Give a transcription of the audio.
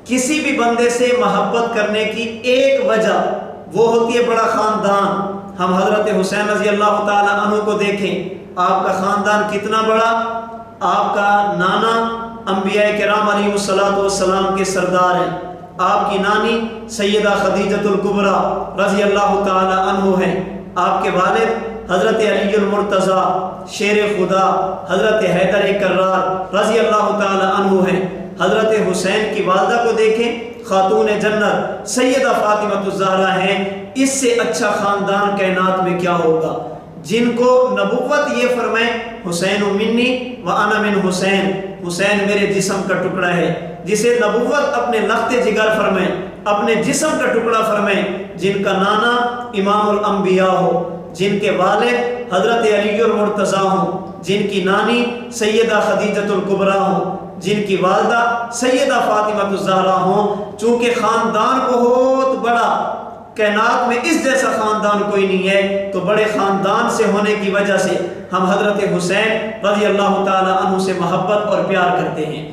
کسی بھی بندے سے محبت کرنے کی ایک وجہ وہ ہوتی ہے بڑا خاندان۔ ہم حضرت حسین رضی اللہ تعالی عنہ کو دیکھیں، آپ کا خاندان کتنا بڑا، آپ کا نانا انبیاء کرام علیہ السلام کے سردار ہیں، آپ کی نانی سیدہ خدیجۃ الکبریٰ رضی اللہ تعالی عنہ ہیں، آپ کے والد حضرت علی المرتضیٰ شیر خدا حضرت حیدر کرار رضی اللہ تعالی عنہ ہیں۔ حضرت حسین کی والدہ کو دیکھیں، خاتون جنت سیدہ فاطمہ الزہرا ہیں۔ اس سے اچھا خاندان کائنات میں کیا ہوگا، جن کو نبوت یہ فرمائے حسین منی و انا من حسین، حسین میرے جسم کا ٹکڑا ہے، جسے نبوت اپنے لخت جگر فرمائے، اپنے جسم کا ٹکڑا فرمائے، جن کا نانا امام الانبیاء ہو، جن کے والد حضرت علی المرتضیٰ ہوں، جن کی نانی سیدہ خدیجۃ الکبریٰ ہوں، جن کی والدہ سیدہ فاطمہ الزہرا ہوں۔ چونکہ خاندان بہت بڑا، کائنات میں اس جیسا خاندان کوئی نہیں ہے، تو بڑے خاندان سے ہونے کی وجہ سے ہم حضرت حسین رضی اللہ تعالی عنہ سے محبت اور پیار کرتے ہیں۔